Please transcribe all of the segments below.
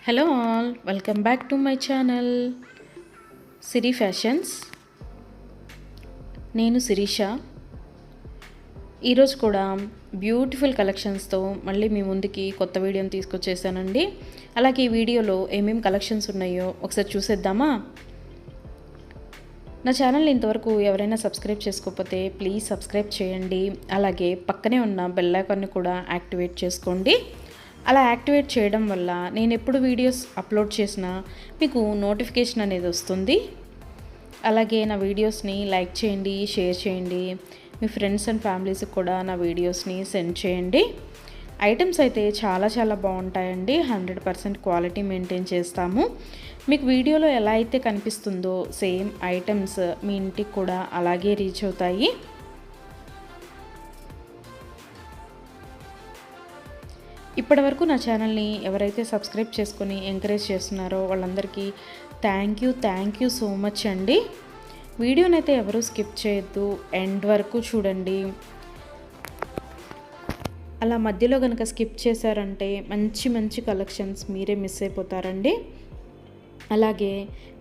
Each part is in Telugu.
Hello all, welcome back to my channel Siri fashions. నేను శిరీష. ఈరోజు కూడా బ్యూటిఫుల్ కలెక్షన్స్తో మళ్ళీ మీ ముందుకి కొత్త వీడియోని తీసుకొచ్చేసానండి. అలాగే ఈ వీడియోలో ఏమేమి కలెక్షన్స్ ఉన్నాయో ఒకసారి చూసేద్దామా? నా ఛానల్ని ఇంతవరకు ఎవరైనా సబ్స్క్రైబ్ చేసుకోకపోతే ప్లీజ్ సబ్స్క్రైబ్ చేయండి. అలాగే పక్కనే ఉన్న బెల్ ఐకాన్ని కూడా యాక్టివేట్ చేసుకోండి. అలా యాక్టివేట్ చేయడం వల్ల నేను ఎప్పుడు వీడియోస్ అప్లోడ్ చేసినా మీకు నోటిఫికేషన్ అనేది వస్తుంది. అలాగే నా వీడియోస్ని లైక్ చేయండి, షేర్ చేయండి. మీ ఫ్రెండ్స్ అండ్ ఫ్యామిలీస్కి కూడా నా వీడియోస్ని సెండ్ చేయండి. ఐటమ్స్ అయితే చాలా బాగుంటాయండి. 100% క్వాలిటీ మెయింటైన్ చేస్తాము. మీకు వీడియోలో ఎలా అయితే కనిపిస్తుందో సేమ్ ఐటమ్స్ మీ ఇంటికి కూడా అలాగే రీచ్ అవుతాయి. ఇప్పటివరకు నా ఛానల్ని ఎవరైతే సబ్స్క్రైబ్ చేసుకొని ఎంకరేజ్ చేస్తున్నారో వాళ్ళందరికీ థ్యాంక్ యూ సో మచ్ అండి. వీడియోని అయితే ఎవరు స్కిప్ చేయొద్దు, ఎండ్ వరకు చూడండి. అలా మధ్యలో కనుక స్కిప్ చేశారంటే మంచి కలెక్షన్స్ మీరే మిస్ అయిపోతారండి. అలాగే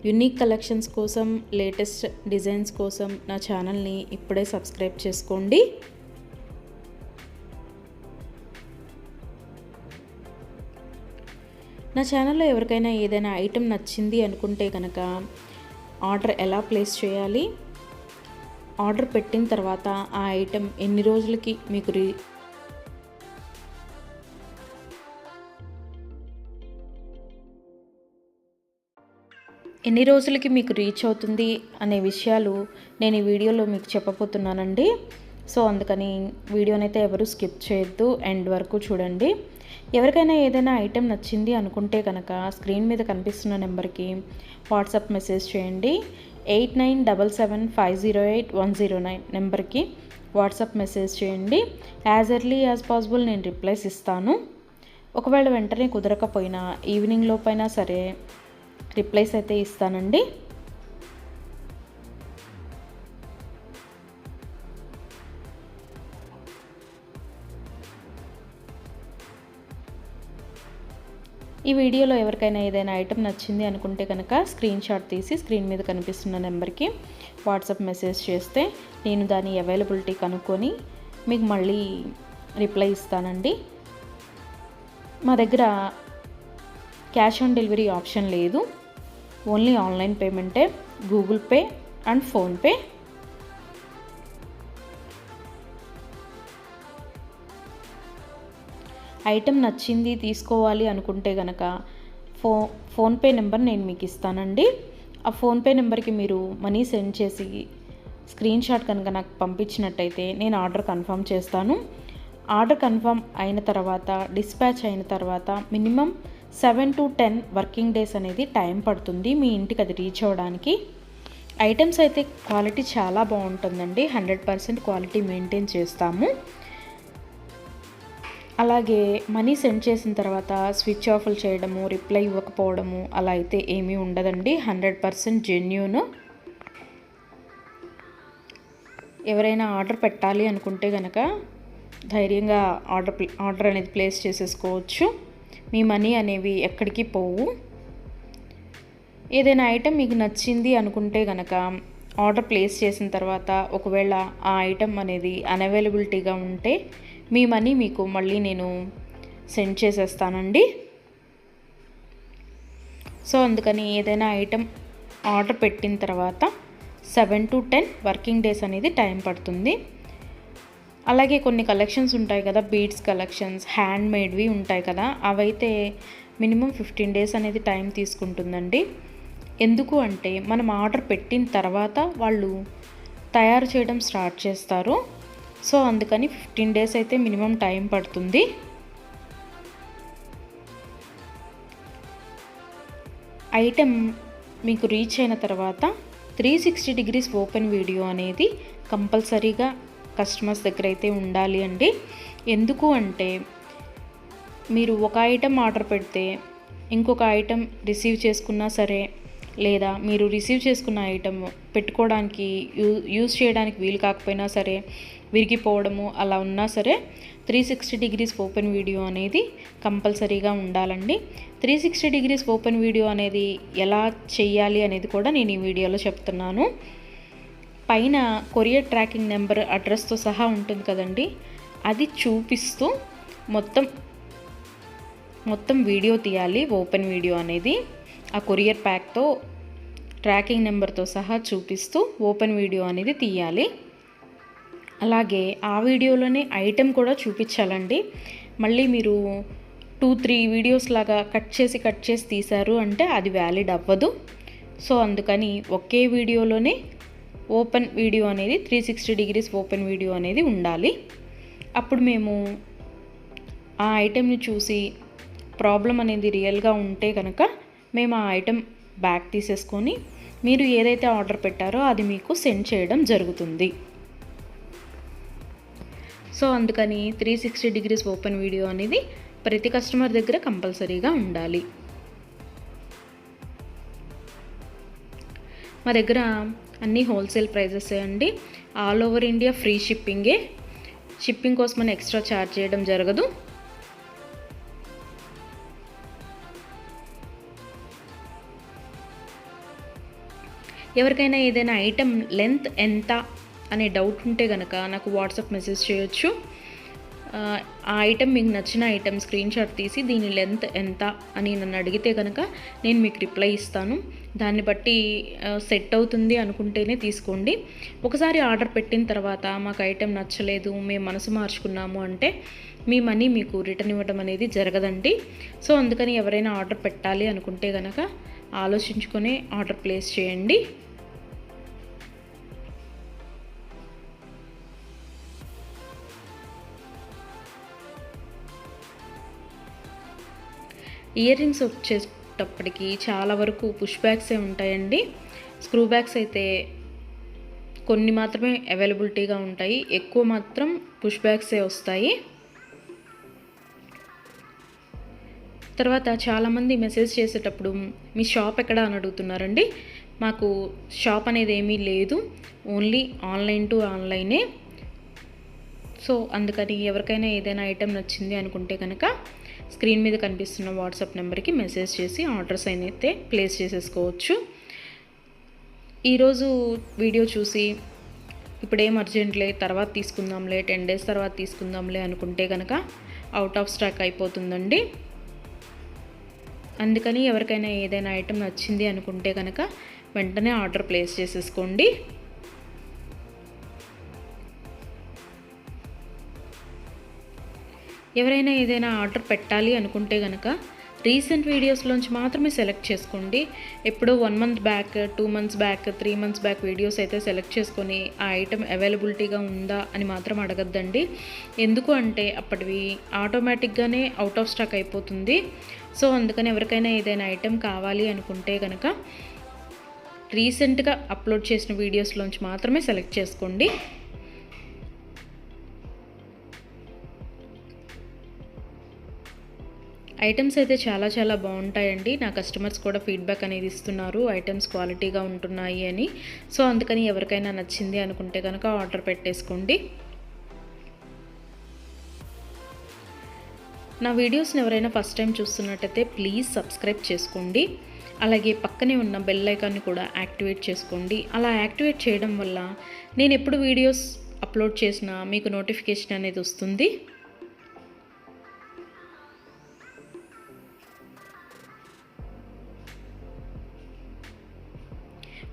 యునిక్ కలెక్షన్స్ కోసం, లేటెస్ట్ డిజైన్స్ కోసం నా ఛానల్ని ఇప్పుడే సబ్స్క్రైబ్ చేసుకోండి. నా ఛానల్లో ఎవరికైనా ఏదైనా ఐటెం నచ్చింది అనుకుంటే కనుక ఆర్డర్ ఎలా ప్లేస్ చేయాలి, ఆర్డర్ పెట్టిన తర్వాత ఆ ఐటెం ఎన్ని రోజులకి మీకు రీచ్ అవుతుంది అనే విషయాలు నేను ఈ వీడియోలో మీకు చెప్పబోతున్నానండి. సో అందుకని వీడియోనైతే ఎవరు స్కిప్ చేయొద్దు, ఎండ్ వరకు చూడండి. ఎవరికైనా ఏదైనా ఐటెం నచ్చింది అనుకుంటే కనుక స్క్రీన్ మీద కనిపిస్తున్న నెంబర్కి వాట్సాప్ మెసేజ్ చేయండి. 8977508109 నెంబర్కి వాట్సాప్ మెసేజ్ చేయండి. యాజ్ ఎర్లీ యాజ్ పాసిబుల్ నేను రిప్లైస్ ఇస్తాను. ఒకవేళ వెంటనే కుదరకపోయినా ఈవినింగ్ లోపైనా సరే రిప్లైస్ అయితే ఇస్తానండి. ఈ వీడియోలో ఎవరికైనా ఏదైనా ఐటెం నచ్చింది అనుకుంటే కనుక స్క్రీన్ షాట్ తీసి స్క్రీన్ మీద కనిపిస్తున్న నెంబర్కి వాట్సాప్ మెసేజ్ చేస్తే నేను దాని అవైలబిలిటీ కనుక్కొని మీకు మళ్ళీ రిప్లై ఇస్తానండి. మా దగ్గర క్యాష్ ఆన్ డెలివరీ ఆప్షన్ లేదు, ఓన్లీ ఆన్లైన్ పేమెంటే, Google Pay and PhonePe. Item నచ్చింది తీసుకోవాలి అనుకుంటే కనుక ఫోన్పే నెంబర్ నేను మీకు ఇస్తానండి. ఆ ఫోన్పే నెంబర్కి మీరు మనీ సెండ్ చేసి స్క్రీన్ షాట్ కనుక నాకు పంపించినట్టయితే నేను ఆర్డర్ కన్ఫర్మ్ చేస్తాను. ఆర్డర్ కన్ఫర్మ్ అయిన తర్వాత, డిస్పాచ్ అయిన తర్వాత మినిమం 7 to 10 వర్కింగ్ డేస్ అనేది టైం పడుతుంది మీ ఇంటికి అది రీచ్ అవ్వడానికి. ఐటమ్స్ అయితే క్వాలిటీ చాలా బాగుంటుందండి. 100% క్వాలిటీ మెయింటైన్ చేస్తాము. అలాగే మనీ సెండ్ చేసిన తర్వాత స్విచ్ ఆఫ్లు చేయడము, రిప్లై ఇవ్వకపోవడము అలా అయితే ఏమీ ఉండదండి. 100% జెన్యూన్. ఎవరైనా ఆర్డర్ పెట్టాలి అనుకుంటే కనుక ధైర్యంగా ఆర్డర్ అనేది ప్లేస్ చేసేసుకోవచ్చు. మీ మనీ అనేవి ఎక్కడికి పోవు. ఏదైనా ఐటెం మీకు నచ్చింది అనుకుంటే కనుక ఆర్డర్ ప్లేస్ చేసిన తర్వాత ఒకవేళ ఆ ఐటెం అనేది అన్అవైలబిలిటీగా ఉంటే మీ మనీ మీకు మళ్ళీ నేను సెండ్ చేసేస్తానండి. సో అందుకని ఏదైనా ఐటెం ఆర్డర్ పెట్టిన తర్వాత 7 to 10 వర్కింగ్ డేస్ అనేది టైం పడుతుంది. అలాగే కొన్ని కలెక్షన్స్ ఉంటాయి కదా, బీడ్స్ కలెక్షన్స్, హ్యాండ్ మేడ్వి ఉంటాయి కదా, అవైతే మినిమం 15 డేస్ అనేది టైం తీసుకుంటుందండి. ఎందుకు అంటే మనం ఆర్డర్ పెట్టిన తర్వాత వాళ్ళు తయారు చేయడం స్టార్ట్ చేస్తారు. సో అందుకని 15 డేస్ అయితే మినిమం టైం పడుతుంది. ఐటెం మీకు రీచ్ అయిన తర్వాత 360 degrees ఓపెన్ వీడియో అనేది కంపల్సరీగా కస్టమర్స్ దగ్గర అయితే ఉండాలి అండి. ఎందుకు అంటే మీరు ఒక ఐటెం ఆర్డర్ పెడితే ఇంకొక ఐటెం రిసీవ్ చేసుకున్నా సరే లేదా మీరు రిసీవ్ చేసుకున్న ఐటమ్ పెట్టుకోవడానికి యూజ్ చేయడానికి వీలు కాకపోయినా సరే, విరిగిపోవడము అలా ఉన్నా సరే 360 డిగ్రీస్ ఓపెన్ వీడియో అనేది కంపల్సరీగా ఉండాలండి. 360 డిగ్రీస్ ఓపెన్ వీడియో అనేది ఎలా చేయాలి అనేది కూడా నేను ఈ వీడియోలో చెప్తున్నాను. పైన కొరియర్ ట్రాకింగ్ నెంబర్ అడ్రస్తో సహా ఉంటుంది కదండి, అది చూపిస్తూ మొత్తం వీడియో తీయాలి. ఓపెన్ వీడియో అనేది ఆ కొరియర్ ప్యాక్తో ట్రాకింగ్ నెంబర్తో సహా చూపిస్తూ ఓపెన్ వీడియో అనేది తీయాలి. అలాగే ఆ వీడియోలోనే ఐటెం కూడా చూపించాలండి. మళ్ళీ మీరు 2-3 వీడియోస్ లాగా కట్ చేసి తీశారు అంటే అది వ్యాలిడ్ అవ్వదు. సో అందుకని ఒకే వీడియోలోనే ఓపెన్ వీడియో అనేది 360 డిగ్రీస్ ఓపెన్ వీడియో అనేది ఉండాలి. అప్పుడు మేము ఆ ఐటెంని చూసి ప్రాబ్లం అనేది రియల్గా ఉంటే కనుక మేము ఆ ఐటెం బ్యాక్ తీసేసుకొని మీరు ఏదైతే ఆర్డర్ పెట్టారో అది మీకు సెండ్ చేయడం జరుగుతుంది. సో అందుకని 360 డిగ్రీస్ ఓపెన్ వీడియో అనేది ప్రతి కస్టమర్ దగ్గర కంపల్సరీగా ఉండాలి. మా దగ్గర అన్నీ హోల్సేల్ ప్రైజెసే అండి. ఆల్ ఓవర్ ఇండియా ఫ్రీ షిప్పింగే. షిప్పింగ్ కోసం మనం ఎక్స్ట్రా ఛార్జ్ చేయడం జరగదు. ఎవరికైనా ఏదైనా ఐటెం లెంత్ ఎంత అనే డౌట్ ఉంటే కనుక నాకు వాట్సాప్ మెసేజ్ చేయొచ్చు. ఆ ఐటెం మీకు నచ్చిన ఐటెం స్క్రీన్ షాట్ తీసి దీని లెంత్ ఎంత అని నన్ను అడిగితే కనుక నేను మీకు రిప్లై ఇస్తాను. దాన్ని బట్టి సెట్ అవుతుంది అనుకుంటేనే తీసుకోండి. ఒకసారి ఆర్డర్ పెట్టిన తర్వాత మాకు ఐటెం నచ్చలేదు, మేము మనసు మార్చుకున్నాము అంటే మీ మనీ మీకు రిటర్న్ ఇవ్వడం అనేది జరగదండి. సో అందుకని ఎవరైనా ఆర్డర్ పెట్టాలి అనుకుంటే కనుక ఆలోచించుకొని ఆర్డర్ ప్లేస్ చేయండి. ఇయర్ రింగ్స్ వచ్చేటప్పటికి చాలా వరకు పుష్ బ్యాగ్సే ఉంటాయండి. స్క్రూ బ్యాగ్స్ అయితే కొన్ని మాత్రమే అవైలబిలిటీగా ఉంటాయి, ఎక్కువ మాత్రం పుష్ బ్యాగ్సే వస్తాయి. తర్వాత చాలామంది మెసేజ్ చేసేటప్పుడు మీ షాప్ ఎక్కడ అని అడుగుతున్నారండి. మాకు షాప్ అనేది ఏమీ లేదు, ఓన్లీ ఆన్లైన్ టు ఆన్లైనే. సో అందుకని ఎవరికైనా ఏదైనా ఐటెం నచ్చింది అనుకుంటే కనుక స్క్రీన్ మీద కనిపిస్తున్న వాట్సాప్ నెంబర్కి మెసేజ్ చేసి ఆర్డర్స్ అయితే ప్లేస్ చేసేసుకోవచ్చు. ఈరోజు వీడియో చూసి ఇప్పుడేం అర్జెంట్లే తర్వాత తీసుకుందాంలే, 10 days తర్వాత తీసుకుందాంలే అనుకుంటే కనుక అవుట్ ఆఫ్ స్టాక్ అయిపోతుందండి. అందుకని ఎవరికైనా ఏదైనా ఐటెం నచ్చింది అనుకుంటే కనుక వెంటనే ఆర్డర్ ప్లేస్ చేసేసుకోండి. ఎవరైనా ఏదైనా ఆర్డర్ పెట్టాలి అనుకుంటే కనుక రీసెంట్ వీడియోస్లోంచి మాత్రమే సెలెక్ట్ చేసుకోండి. ఎప్పుడో 1 month back, 2 months back, 3 months back videos అయితే సెలెక్ట్ చేసుకొని ఆ ఐటెం అవైలబిలిటీగా ఉందా అని మాత్రం అడగద్దండి. ఎందుకు అంటే అప్పటివి ఆటోమేటిక్గానే అవుట్ ఆఫ్ స్టాక్ అయిపోతుంది. సో అందుకని ఎవరికైనా ఏదైనా ఐటెం కావాలి అనుకుంటే కనుక రీసెంట్గా అప్లోడ్ చేసిన వీడియోస్లోంచి మాత్రమే సెలెక్ట్ చేసుకోండి. ఐటమ్స్ అయితే చాలా చాలా బాగుంటాయండి. నా కస్టమర్స్ కూడా ఫీడ్బ్యాక్ అనేది ఇస్తున్నారు, ఐటమ్స్ క్వాలిటీగా ఉంటున్నాయి అని. సో అందుకని ఎవరికైనా నచ్చింది అనుకుంటే కనుక ఆర్డర్ పెట్టేసుకోండి. నా వీడియోస్ని ఎవరైనా ఫస్ట్ టైం చూస్తున్నట్టయితే ప్లీజ్ సబ్స్క్రైబ్ చేసుకోండి. అలాగే పక్కనే ఉన్న బెల్ ఐకాన్ని కూడా యాక్టివేట్ చేసుకోండి. అలా యాక్టివేట్ చేయడం వల్ల నేను ఎప్పుడు వీడియోస్ అప్లోడ్ చేసినా మీకు నోటిఫికేషన్ అనేది వస్తుంది.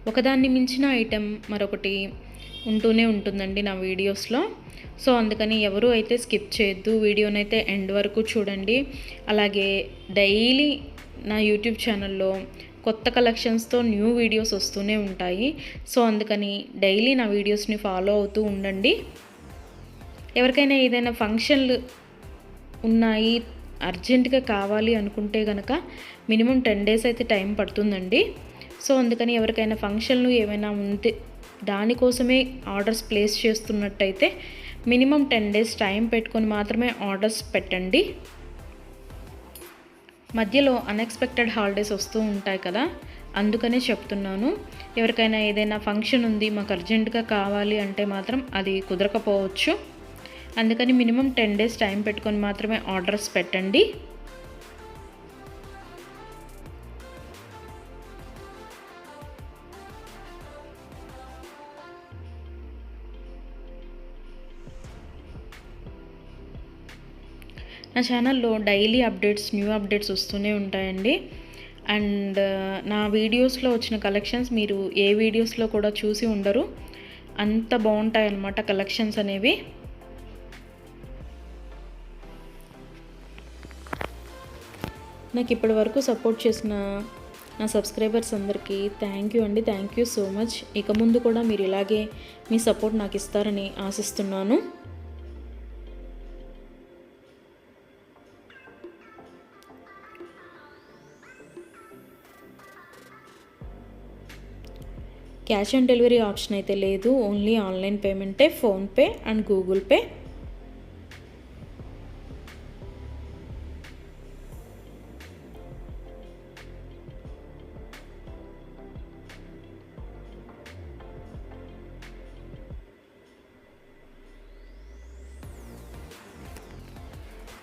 ఒకదాన్ని మించిన ఐటెం మరొకటి ఉంటూనే ఉంటుందండి నా వీడియోస్లో. సో అందుకని ఎవరు అయితే స్కిప్ చేయొద్దు, వీడియోనైతే ఎండ్ వరకు చూడండి. అలాగే డైలీ నా యూట్యూబ్ ఛానల్లో కొత్త కలెక్షన్స్తో న్యూ వీడియోస్ వస్తూనే ఉంటాయి. సో అందుకని డైలీ నా వీడియోస్ని ఫాలో అవుతూ ఉండండి. ఎవరికైనా ఏదైనా ఫంక్షన్లు ఉన్నాయి, అర్జెంటుగా కావాలి అనుకుంటే కనుక మినిమం 10 days అయితే టైం పడుతుందండి. సో అందుకని ఎవరికైనా ఫంక్షన్లు ఏమైనా ఉంటే దానికోసమే ఆర్డర్స్ ప్లేస్ చేస్తున్నట్టయితే మినిమం 10 days టైం పెట్టుకొని మాత్రమే ఆర్డర్స్ పెట్టండి. మధ్యలో అన్ఎక్స్పెక్టెడ్ హాలిడేస్ వస్తూ ఉంటాయి కదా, అందుకనే చెప్తున్నాను. ఎవరికైనా ఏదైనా ఫంక్షన్ ఉంది, మాకు అర్జెంటుగా కావాలి అంటే మాత్రం అది కుదరకపోవచ్చు. అందుకని మినిమం 10 days టైం పెట్టుకొని మాత్రమే ఆర్డర్స్ పెట్టండి. నా ఛానల్లో డైలీ అప్డేట్స్, న్యూ అప్డేట్స్ వస్తూనే ఉంటాయండి. అండ్ నా వీడియోస్లో వచ్చిన కలెక్షన్స్ మీరు ఏ వీడియోస్లో కూడా చూసి ఉండరు. అంత బాగుంటాయన్నమాట కలెక్షన్స్ అనేవి. నాకు ఇప్పటి వరకు సపోర్ట్ చేసిన నా సబ్స్క్రైబర్స్ అందరికీ థ్యాంక్ యూ అండి. Thank you so much. ఇక ముందు కూడా మీరు ఇలాగే మీ సపోర్ట్ నాకు ఇస్తారని ఆశిస్తున్నాను. క్యాష్ ఆన్ డెలివరీ ఆప్షన్ అయితే లేదు, ఓన్లీ ఆన్లైన్ పేమెంటే, ఫోన్పే అండ్ గూగుల్ పే.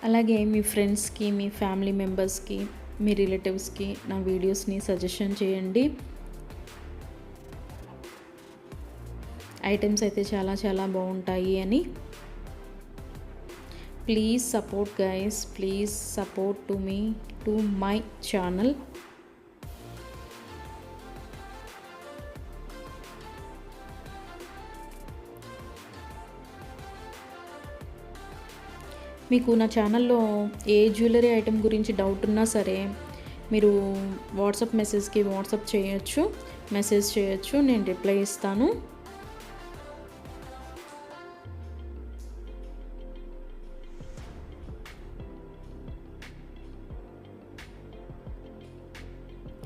అలాగే మీ ఫ్రెండ్స్కి, మీ ఫ్యామిలీ మెంబర్స్కి, మీ రిలేటివ్స్కి నా వీడియోస్ని సజెషన్ చేయండి. ఐటమ్స్ అయితే చాలా చాలా బాగుంటాయి అని. Please support guys, please support to me, to my channel. మీకు నా ఛానల్లో ఏ జ్యువెలరీ ఐటెం గురించి డౌట్ ఉన్నా సరే మీరు వాట్సాప్ మెసేజ్కి వాట్సాప్ చేయొచ్చు, మెసేజ్ చేయొచ్చు, నేను రిప్లై ఇస్తాను.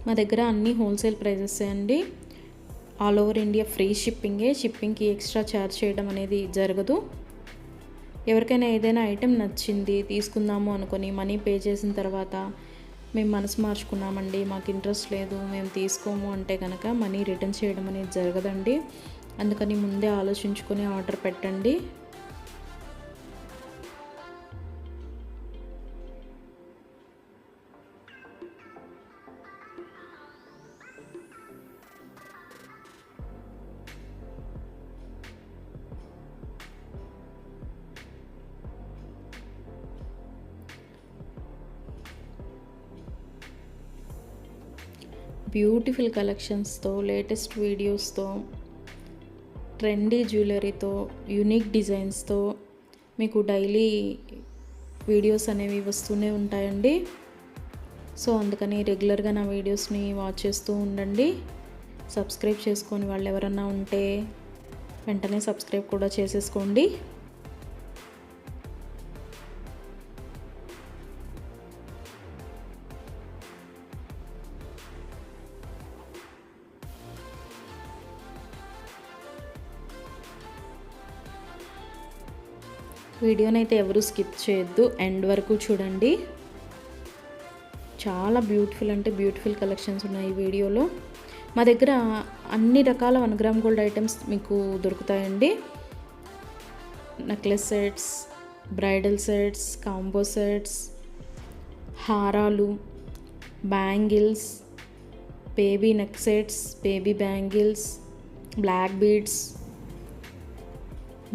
మా దగ్గర అన్నీ హోల్సేల్ ప్రైజెస్ అండి. ఆల్ ఓవర్ ఇండియా ఫ్రీ షిప్పింగే. షిప్పింగ్కి ఎక్స్ట్రా ఛార్జ్ చేయడం అనేది జరగదు. ఎవరికైనా ఏదైనా ఐటెం నచ్చింది తీసుకుందాము అనుకొని మనీ పే చేసిన తర్వాత మేము మనసు మార్చుకున్నామండి, మాకు ఇంట్రెస్ట్ లేదు, మేము తీసుకోము అంటే కనుక మనీ రిటర్న్ చేయడం అనేది జరగదండి. అందుకని ముందే ఆలోచించుకొని ఆర్డర్ పెట్టండి. బ్యూటిఫుల్ కలెక్షన్స్తో, లేటెస్ట్ వీడియోస్తో, ట్రెండీ జ్యువెలరీతో, యూనిక్ డిజైన్స్తో మీకు డైలీ వీడియోస్ అనేవి వస్తూనే ఉంటాయండి. సో అందుకని రెగ్యులర్గా నా వీడియోస్ని వాచ్ చేస్తూ ఉండండి. సబ్స్క్రైబ్ చేసుకొని వాళ్ళు ఎవరన్నా ఉంటే వెంటనే సబ్స్క్రైబ్ కూడా చేసేసుకోండి. వీడియోనైతే ఎవరు స్కిప్ చేయొద్దు, ఎండ్ వరకు చూడండి. చాలా బ్యూటిఫుల్ అంటే బ్యూటిఫుల్ కలెక్షన్స్ ఉన్నాయి ఈ వీడియోలో. మా దగ్గర అన్ని రకాల 1 గ్రామ్ గోల్డ్ ఐటమ్స్ మీకు దొరుకుతాయండి. Necklace sets, bridal sets, combo sets, హారాలు, bangles, baby neck sets, baby bangles, black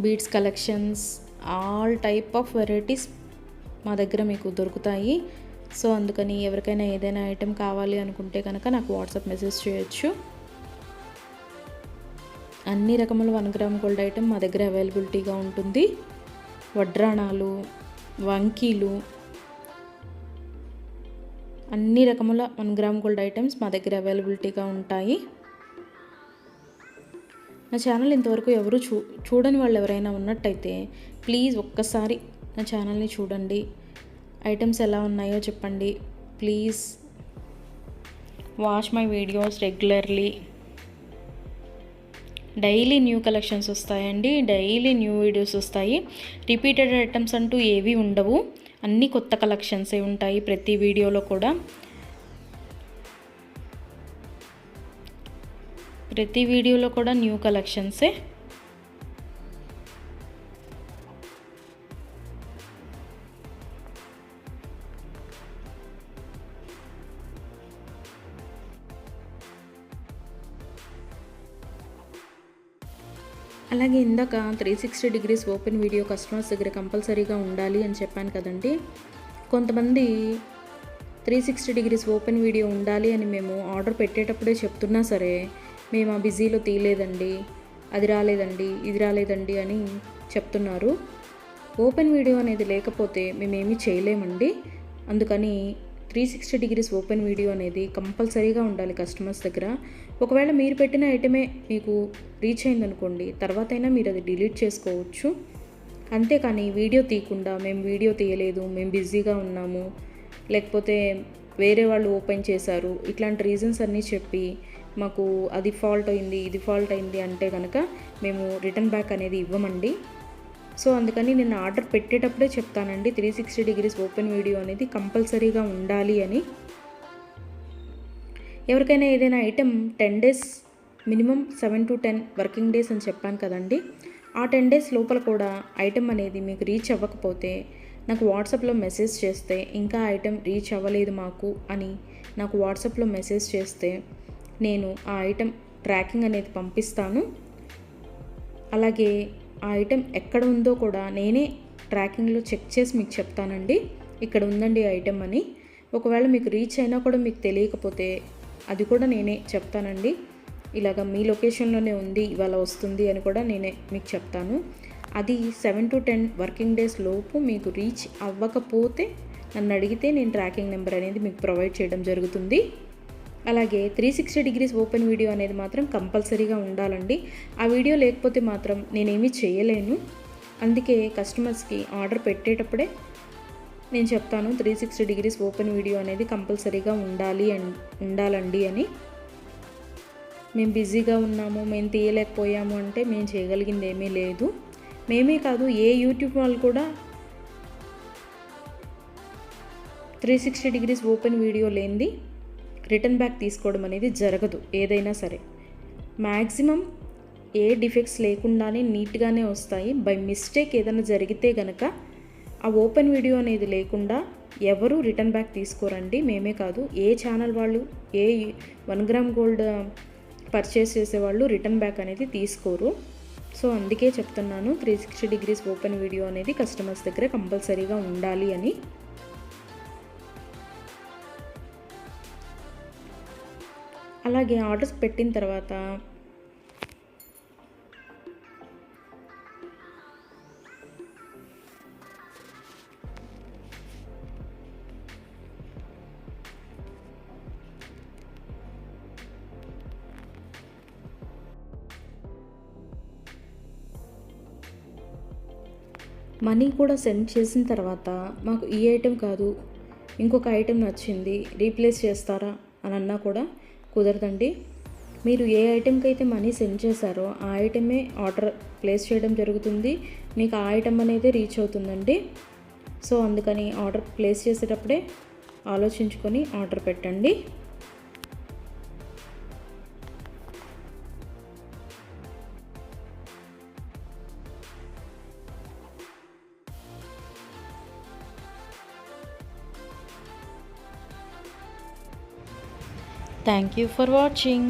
beads collections, all type of varieties మా దగ్గర మీకు దొరుకుతాయి. సో అందుకని ఎవరికైనా ఏదైనా ఐటెం కావాలి అనుకుంటే కనుక నాకు వాట్సాప్ మెసేజ్ చేయొచ్చు. అన్ని రకముల 1 గ్రామ్ గోల్డ్ ఐటెం మా దగ్గర అవైలబిలిటీగా ఉంటుంది. వడ్రాణాలు, వంకీలు, అన్ని రకముల 1 గ్రామ్ గోల్డ్ ఐటమ్స్ మా దగ్గర అవైలబిలిటీగా ఉంటాయి. నా ఛానల్ ఇంతవరకు ఎవరు చూడని వాళ్ళు ఎవరైనా ఉన్నట్టయితే ప్లీజ్ ఒక్కసారి నా ఛానల్ని చూడండి. ఐటమ్స్ ఎలా ఉన్నాయో చెప్పండి. Please watch my videos regularly. Daily new collections వస్తాయండి, డైలీ న్యూ వీడియోస్ వస్తాయి. రిపీటెడ్ ఐటమ్స్ అంటూ ఏవి ఉండవు, అన్నీ కొత్త కలెక్షన్సే ఉంటాయి ప్రతి వీడియోలో కూడా. ప్రతి వీడియోలో కూడా న్యూ కలెక్షన్సే. అలాగే ఇందాక 360 డిగ్రీస్ ఓపెన్ వీడియో కస్టమర్స్ దగ్గర కంపల్సరీగా ఉండాలి అని చెప్పాను కదండి. కొంతమంది 360 డిగ్రీస్ ఓపెన్ వీడియో ఉండాలి అని మేము ఆర్డర్ పెట్టేటప్పుడే చెప్తున్నా సరే, మేము ఆ బిజీలో తీయలేదండి, అది రాలేదండి, ఇది రాలేదండి అని చెప్తున్నారు. ఓపెన్ వీడియో అనేది లేకపోతే మేమేమీ చేయలేమండి. అందుకని 360 డిగ్రీస్ ఓపెన్ వీడియో అనేది కంపల్సరీగా ఉండాలి కస్టమర్స్ దగ్గర. ఒకవేళ మీరు పెట్టిన ఐటమే మీకు రీచ్ అయిందనుకోండి, తర్వాత అయినా మీరు అది డిలీట్ చేసుకోవచ్చు. అంతేకాని వీడియో తీయకుండా మేము వీడియో తీయలేదు, మేము బిజీగా ఉన్నాము, లేకపోతే వేరే వాళ్ళు ఓపెన్ చేశారు, ఇట్లాంటి రీజన్స్ అన్నీ చెప్పి మాకు అది ఫాల్ట్ అయింది, ఇది ఫాల్ట్ అయింది అంటే కనుక మేము రిటర్న్ బ్యాక్ అనేది ఇవ్వమండి. సో అందుకని నేను ఆర్డర్ పెట్టేటప్పుడే చెప్తానండి 360 డిగ్రీస్ ఓపెన్ వీడియో అనేది కంపల్సరీగా ఉండాలి అని. ఎవరికైనా ఏదైనా item 10 days minimum 7 to 10 working days అని చెప్పాను కదండి. ఆ 10 డేస్ లోపల కూడా ఐటెం అనేది మీకు రీచ్ అవ్వకపోతే నాకు వాట్సాప్లో మెసేజ్ చేస్తే, ఇంకా ఐటెం రీచ్ అవ్వలేదు మాకు అని నాకు వాట్సాప్లో మెసేజ్ చేస్తే నేను ఆ ఐటెం ట్రాకింగ్ అనేది పంపిస్తాను. అలాగే ఆ ఐటెం ఎక్కడ ఉందో కూడా నేనే ట్రాకింగ్లో చెక్ చేసి మీకు చెప్తానండి, ఇక్కడ ఉందండి ఐటెం అని. ఒకవేళ మీకు రీచ్ అయినా కూడా మీకు తెలియకపోతే అది కూడా నేనే చెప్తానండి, ఇలాగ మీ లొకేషన్లోనే ఉంది, ఇవాళ వస్తుంది అని కూడా నేనే మీకు చెప్తాను. అది 7 to 10 వర్కింగ్ డేస్ లోపు మీకు రీచ్ అవ్వకపోతే నన్ను అడిగితే నేను ట్రాకింగ్ నెంబర్ అనేది మీకు ప్రొవైడ్ చేయడం జరుగుతుంది. అలాగే 360 డిగ్రీస్ ఓపెన్ వీడియో అనేది మాత్రం కంపల్సరీగా ఉండాలండి. ఆ వీడియో లేకపోతే మాత్రం నేనేమీ చేయలేను. అందుకే కస్టమర్స్కి ఆర్డర్ పెట్టేటప్పుడే నేను చెప్తాను 360 డిగ్రీస్ ఓపెన్ వీడియో అనేది కంపల్సరీగా ఉండాలండి అని. మేము బిజీగా ఉన్నాము, మేము తీయలేకపోయాము అంటే మేము చేయగలిగింది ఏమీ లేదు. మేమే కాదు, ఏ యూట్యూబ్ వాళ్ళు కూడా 360 డిగ్రీస్ ఓపెన్ వీడియో లేనిది రిటర్న్ బ్యాక్ తీసుకోవడం అనేది జరగదు. ఏదైనా సరే మ్యాక్సిమం ఏ డిఫెక్ట్స్ లేకుండానే నీట్గానే వస్తాయి. బై మిస్టేక్ ఏదైనా జరిగితే గనక ఆ ఓపెన్ వీడియో అనేది లేకుండా ఎవరు రిటర్న్ బ్యాక్ తీసుకోరండి. మేమే కాదు, ఏ ఛానల్ వాళ్ళు, ఏ 1 గ్రామ్ గోల్డ్ పర్చేస్ చేసేవాళ్ళు రిటర్న్ బ్యాక్ అనేది తీసుకోరు. సో అందుకే చెప్తున్నాను 360 డిగ్రీస్ ఓపెన్ వీడియో అనేది కస్టమర్స్ దగ్గర కంపల్సరీగా ఉండాలి అని. అలాగే ఆర్డర్స్ పెట్టిన తర్వాత మనీ కూడా సెండ్ చేసిన తర్వాత మాకు ఈ ఐటెం కాదు, ఇంకొక ఐటెం నచ్చింది, రీప్లేస్ చేస్తారా అని అన్నా కూడా కుదరదండి. మీరు ఏ ఐటెంకి అయితే మనీ సెండ్ చేశారో ఆ ఐటమే ఆర్డర్ ప్లేస్ చేయడం జరుగుతుంది. మీకు ఆ ఐటెం అనేది రీచ్ అవుతుందండి. సో అందుకని ఆర్డర్ ప్లేస్ చేసేటప్పుడే ఆలోచించుకొని ఆర్డర్ పెట్టండి. Thank you for watching.